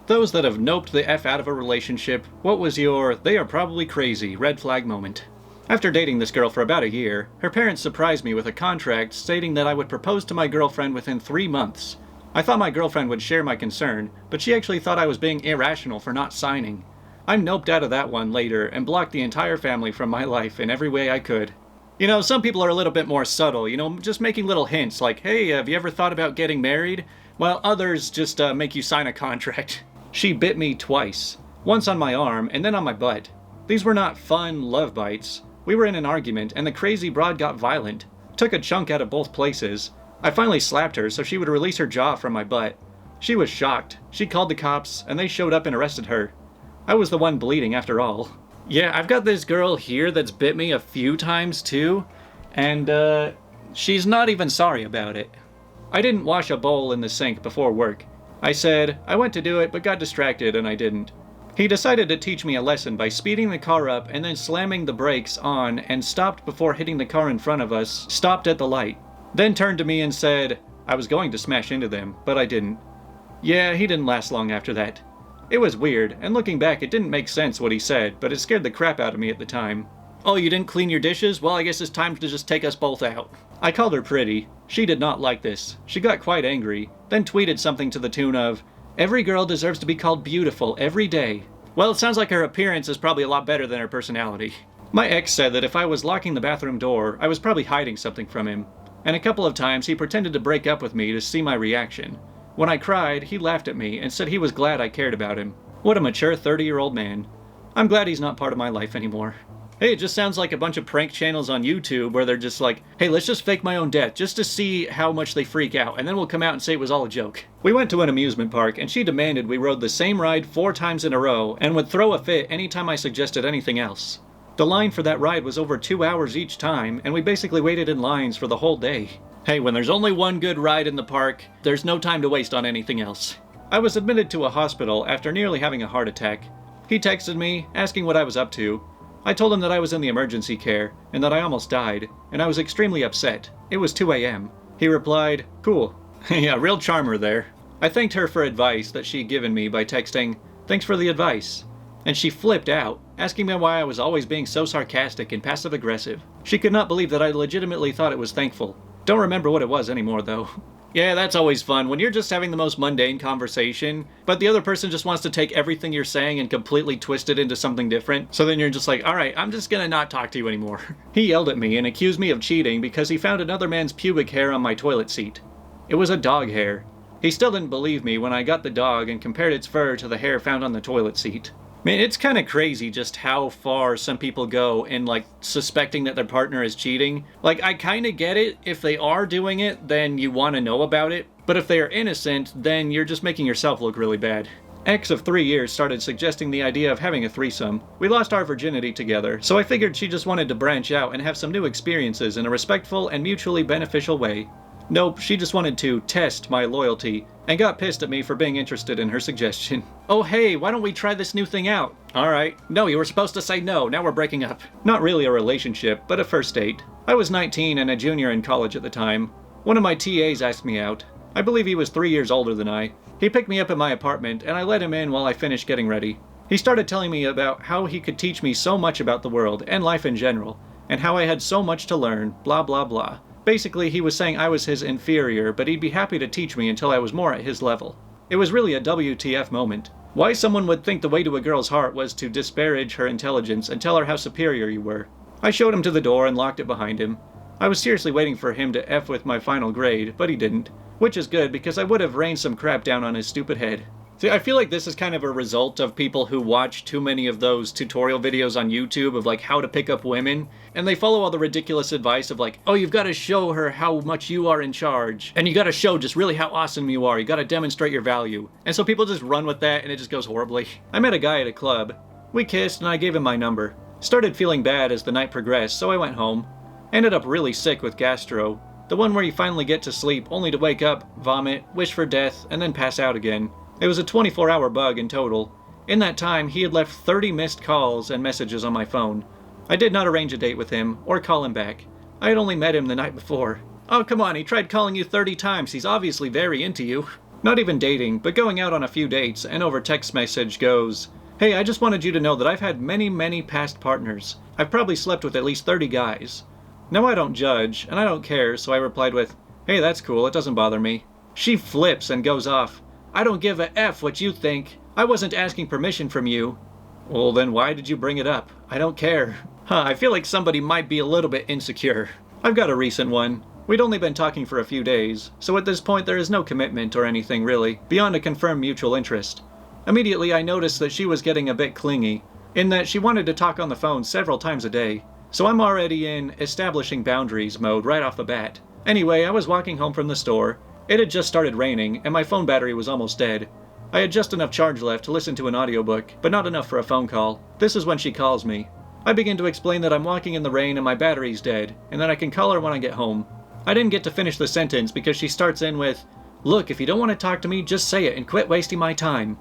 Those that have noped the F out of a relationship, what was your "they are probably crazy" red flag moment? After dating this girl for about a year, her parents surprised me with a contract stating that I would propose to my girlfriend within 3 months. I thought my girlfriend would share my concern, but she actually thought I was being irrational for not signing. I noped out of that one later and blocked the entire family from my life in every way I could. You know, some people are a little bit more subtle, just making little hints like, hey, have you ever thought about getting married? While others just make you sign a contract. She bit me twice. Once on my arm and then on my butt. These were not fun love bites. We were in an argument and the crazy broad got violent. Took a chunk out of both places. I finally slapped her so she would release her jaw from my butt. She was shocked. She called the cops and they showed up and arrested her. I was the one bleeding after all. Yeah, I've got this girl here that's bit me a few times too, and she's not even sorry about it. I didn't wash a bowl in the sink before work. I said, I went to do it but got distracted and I didn't. He decided to teach me a lesson by speeding the car up and then slamming the brakes on and stopped before hitting the car in front of us, stopped at the light. Then turned to me and said, I was going to smash into them, but I didn't. Yeah, he didn't last long after that. It was weird, and looking back it didn't make sense what he said, but it scared the crap out of me at the time. Oh, you didn't clean your dishes? Well, I guess it's time to just take us both out. I called her pretty. She did not like this. She got quite angry, then tweeted something to the tune of, every girl deserves to be called beautiful every day. Well, it sounds like her appearance is probably a lot better than her personality. My ex said that if I was locking the bathroom door, I was probably hiding something from him. And a couple of times he pretended to break up with me to see my reaction. When I cried, he laughed at me and said he was glad I cared about him. What a mature 30-year-old man. I'm glad he's not part of my life anymore. Hey, it just sounds like a bunch of prank channels on YouTube where they're just like, hey, let's just fake my own death just to see how much they freak out, and then we'll come out and say it was all a joke. We went to an amusement park, and she demanded we rode the same ride 4 times in a row and would throw a fit anytime I suggested anything else. The line for that ride was over 2 hours each time, and we basically waited in lines for the whole day. Hey, when there's only one good ride in the park, there's no time to waste on anything else. I was admitted to a hospital after nearly having a heart attack. He texted me, asking what I was up to. I told him that I was in the emergency care, and that I almost died, and I was extremely upset. It was 2 a.m. He replied, cool. Yeah, real charmer there. I thanked her for advice that she'd given me by texting, thanks for the advice. And she flipped out, asking me why I was always being so sarcastic and passive-aggressive. She could not believe that I legitimately thought it was thankful. Don't remember what it was anymore, though. Yeah, that's always fun, when you're just having the most mundane conversation, but the other person just wants to take everything you're saying and completely twist it into something different. So then you're just like, alright, I'm just gonna not talk to you anymore. He yelled at me and accused me of cheating because he found another man's pubic hair on my toilet seat. It was a dog hair. He still didn't believe me when I got the dog and compared its fur to the hair found on the toilet seat. Man, it's kind of crazy just how far some people go in, like, suspecting that their partner is cheating. Like, I kind of get it. If they are doing it, then you want to know about it. But if they are innocent, then you're just making yourself look really bad. Ex of 3 years started suggesting the idea of having a threesome. We lost our virginity together, so I figured she just wanted to branch out and have some new experiences in a respectful and mutually beneficial way. Nope, she just wanted to test my loyalty, and got pissed at me for being interested in her suggestion. Oh hey, why don't we try this new thing out? Alright. No, you were supposed to say no, now we're breaking up. Not really a relationship, but a first date. I was 19 and a junior in college at the time. One of my TAs asked me out. I believe he was 3 years older than I. He picked me up at my apartment, and I let him in while I finished getting ready. He started telling me about how he could teach me so much about the world, and life in general, and how I had so much to learn, blah blah blah. Basically, he was saying I was his inferior, but he'd be happy to teach me until I was more at his level. It was really a WTF moment. Why someone would think the way to a girl's heart was to disparage her intelligence and tell her how superior you were. I showed him to the door and locked it behind him. I was seriously waiting for him to F with my final grade, but he didn't. Which is good, because I would have rained some crap down on his stupid head. See, I feel like this is kind of a result of people who watch too many of those tutorial videos on YouTube of like how to pick up women, and they follow all the ridiculous advice of like, oh, you've got to show her how much you are in charge, and you got to show just really how awesome you are, you got to demonstrate your value. And so people just run with that and it just goes horribly. I met a guy at a club. We kissed and I gave him my number. Started feeling bad as the night progressed, so I went home. Ended up really sick with gastro. The one where you finally get to sleep only to wake up, vomit, wish for death, and then pass out again. It was a 24-hour bug in total. In that time, he had left 30 missed calls and messages on my phone. I did not arrange a date with him, or call him back. I had only met him the night before. Oh, come on, he tried calling you 30 times. He's obviously very into you. Not even dating, but going out on a few dates, and over text message goes, "Hey, I just wanted you to know that I've had many, many past partners. I've probably slept with at least 30 guys." Now I don't judge, and I don't care, so I replied with, "Hey, that's cool, it doesn't bother me." She flips and goes off, "I don't give a F what you think. I wasn't asking permission from you." Well, then why did you bring it up? I don't care. I feel like somebody might be a little bit insecure. I've got a recent one. We'd only been talking for a few days, so at this point there is no commitment or anything really, beyond a confirmed mutual interest. Immediately I noticed that she was getting a bit clingy, in that she wanted to talk on the phone several times a day. So I'm already in establishing boundaries mode right off the bat. Anyway, I was walking home from the store. It had just started raining, and my phone battery was almost dead. I had just enough charge left to listen to an audiobook, but not enough for a phone call. This is when she calls me. I begin to explain that I'm walking in the rain and my battery's dead, and that I can call her when I get home. I didn't get to finish the sentence because she starts in with, "Look, if you don't want to talk to me, just say it and quit wasting my time."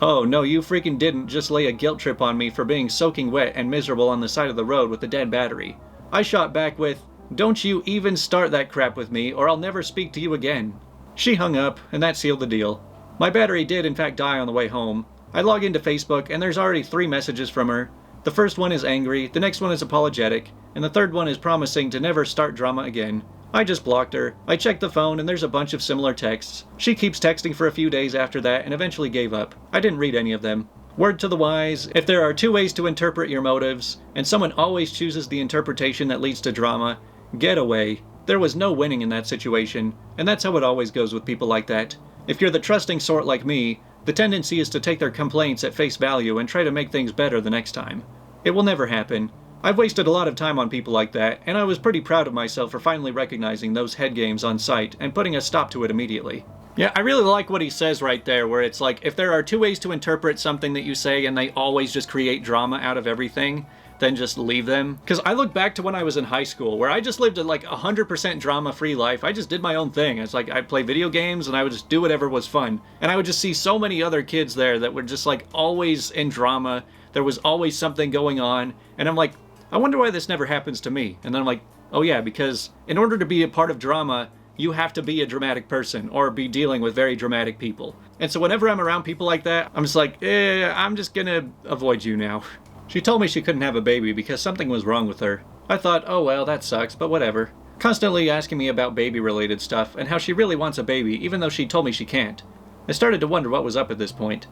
Oh, no, you freaking didn't just lay a guilt trip on me for being soaking wet and miserable on the side of the road with a dead battery. I shot back with, "Don't you even start that crap with me or I'll never speak to you again." She hung up, and that sealed the deal. My battery did in fact die on the way home. I log into Facebook and there's already 3 messages from her. The first one is angry, the next one is apologetic, and the third one is promising to never start drama again. I just blocked her. I checked the phone and there's a bunch of similar texts. She keeps texting for a few days after that and eventually gave up. I didn't read any of them. Word to the wise, if there are 2 ways to interpret your motives, and someone always chooses the interpretation that leads to drama, get away. There was no winning in that situation, and that's how it always goes with people like that. If you're the trusting sort like me, the tendency is to take their complaints at face value and try to make things better the next time. It will never happen. I've wasted a lot of time on people like that, and I was pretty proud of myself for finally recognizing those head games on sight and putting a stop to it immediately. Yeah, I really like what he says right there, where it's like, if there are 2 ways to interpret something that you say and they always just create drama out of everything, then just leave them. Because I look back to when I was in high school, where I just lived a 100% drama-free life. I just did my own thing. It's like, I'd play video games and I would just do whatever was fun. And I would just see so many other kids there that were just always in drama. There was always something going on. And I'm like, I wonder why this never happens to me. And then I'm like, oh yeah, because in order to be a part of drama, you have to be a dramatic person or be dealing with very dramatic people. And so whenever I'm around people like that, I'm just like, I'm just gonna avoid you now. She told me she couldn't have a baby because something was wrong with her. I thought, oh well, that sucks, but whatever. Constantly asking me about baby-related stuff and how she really wants a baby even though she told me she can't. I started to wonder what was up at this point.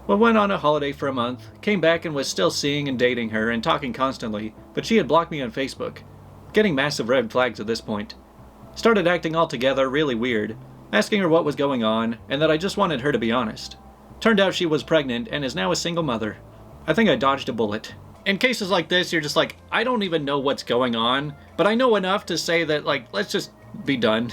We went on a holiday for a month, came back and was still seeing and dating her and talking constantly, but she had blocked me on Facebook. Getting massive red flags at this point. Started acting altogether really weird, asking her what was going on and that I just wanted her to be honest. Turned out she was pregnant and is now a single mother. I think I dodged a bullet. In cases like this, you're just like, I don't even know what's going on, but I know enough to say that, let's just be done.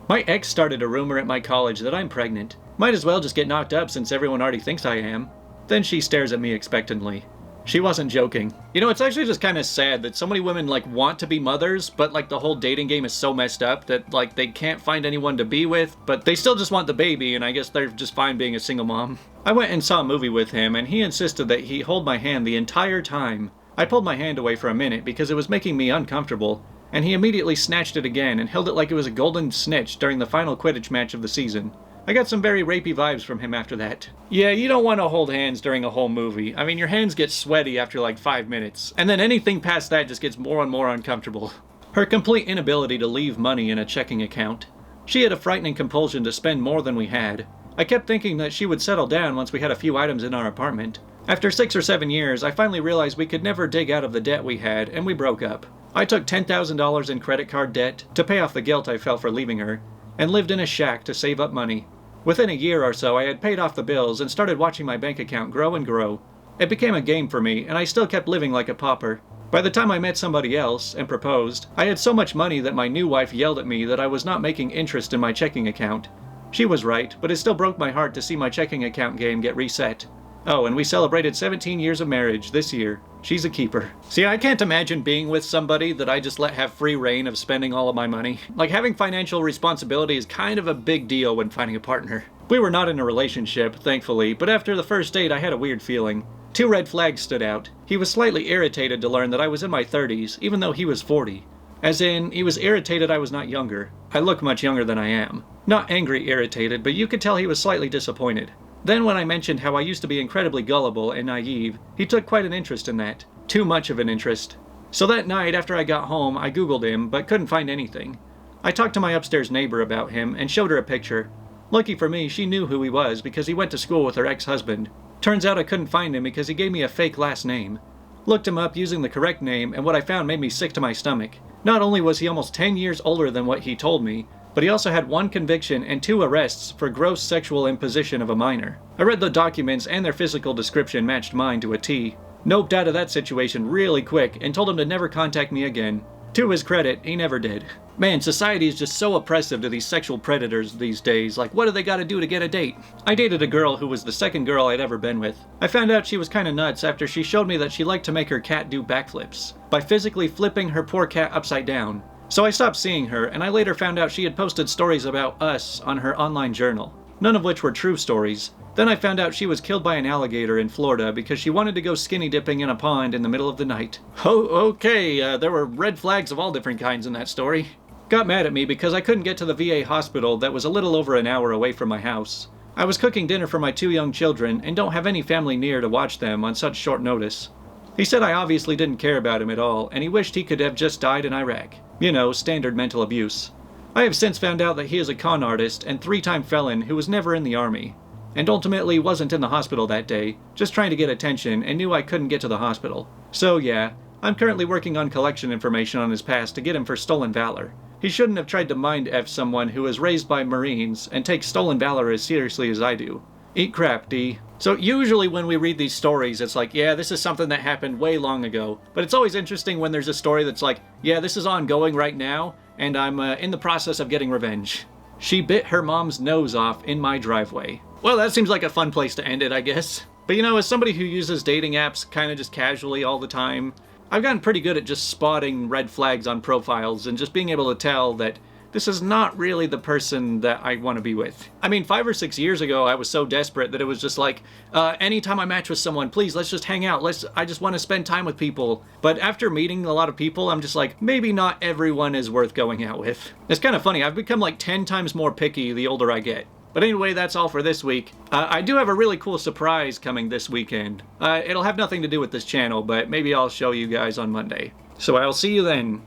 My ex started a rumor at my college that I'm pregnant. Might as well just get knocked up since everyone already thinks I am. Then she stares at me expectantly. She wasn't joking. You know, it's actually just kind of sad that so many women, want to be mothers, but, the whole dating game is so messed up that, they can't find anyone to be with, but they still just want the baby, and I guess they're just fine being a single mom. I went and saw a movie with him, and he insisted that he hold my hand the entire time. I pulled my hand away for a minute because it was making me uncomfortable, and he immediately snatched it again and held it like it was a golden snitch during the final Quidditch match of the season. I got some very rapey vibes from him after that. Yeah, you don't want to hold hands during a whole movie. I mean, your hands get sweaty after 5 minutes, and then anything past that just gets more and more uncomfortable. Her complete inability to leave money in a checking account. She had a frightening compulsion to spend more than we had. I kept thinking that she would settle down once we had a few items in our apartment. After 6 or 7 years, I finally realized we could never dig out of the debt we had, and we broke up. I took $10,000 in credit card debt to pay off the guilt I felt for leaving her, and lived in a shack to save up money. Within a year or so, I had paid off the bills and started watching my bank account grow and grow. It became a game for me, and I still kept living like a pauper. By the time I met somebody else and proposed, I had so much money that my new wife yelled at me that I was not making interest in my checking account. She was right, but it still broke my heart to see my checking account game get reset. Oh, and we celebrated 17 years of marriage this year. She's a keeper. See, I can't imagine being with somebody that I just let have free reign of spending all of my money. Having financial responsibility is kind of a big deal when finding a partner. We were not in a relationship, thankfully, but after the first date I had a weird feeling. 2 red flags stood out. He was slightly irritated to learn that I was in my 30s, even though he was 40. As in, he was irritated I was not younger. I look much younger than I am. Not angry irritated, but you could tell he was slightly disappointed. Then when I mentioned how I used to be incredibly gullible and naive, he took quite an interest in that. Too much of an interest. So that night after I got home, I googled him, but couldn't find anything. I talked to my upstairs neighbor about him and showed her a picture. Lucky for me, she knew who he was because he went to school with her ex-husband. Turns out I couldn't find him because he gave me a fake last name. Looked him up using the correct name, and what I found made me sick to my stomach. Not only was he almost 10 years older than what he told me, but he also had 1 conviction and 2 arrests for gross sexual imposition of a minor. I read the documents and their physical description matched mine to a T. Noped out of that situation really quick and told him to never contact me again. To his credit, he never did. Man, society is just so oppressive to these sexual predators these days. Like, what do they gotta do to get a date? I dated a girl who was the second girl I'd ever been with. I found out she was kinda nuts after she showed me that she liked to make her cat do backflips by physically flipping her poor cat upside down. So I stopped seeing her, and I later found out she had posted stories about us on her online journal, none of which were true stories. Then I found out she was killed by an alligator in Florida because she wanted to go skinny dipping in a pond in the middle of the night. Oh, okay, there were red flags of all different kinds in that story. Got mad at me because I couldn't get to the VA hospital that was a little over an hour away from my house. I was cooking dinner for my 2 young children and don't have any family near to watch them on such short notice. He said I obviously didn't care about him at all, and he wished he could have just died in Iraq. You know, standard mental abuse. I have since found out that he is a con artist and 3-time felon who was never in the army, and ultimately wasn't in the hospital that day, just trying to get attention and knew I couldn't get to the hospital. So yeah, I'm currently working on collection information on his past to get him for stolen valor. He shouldn't have tried to mind-F someone who was raised by Marines and takes stolen valor as seriously as I do. Eat crap, D. So usually when we read these stories, it's like, yeah, this is something that happened way long ago. But it's always interesting when there's a story that's like, yeah, this is ongoing right now, and I'm in the process of getting revenge. She bit her mom's nose off in my driveway. Well, that seems like a fun place to end it, I guess. But you know, as somebody who uses dating apps kind of just casually all the time, I've gotten pretty good at just spotting red flags on profiles and just being able to tell that this is not really the person that I want to be with. I mean, 5 or 6 years ago, I was so desperate that it was just like, anytime I match with someone, please, let's just hang out. I just want to spend time with people. But after meeting a lot of people, I'm just like, maybe not everyone is worth going out with. It's kind of funny. I've become like 10 times more picky the older I get. But anyway, that's all for this week. I do have a really cool surprise coming this weekend. It'll have nothing to do with this channel, but maybe I'll show you guys on Monday. So I'll see you then.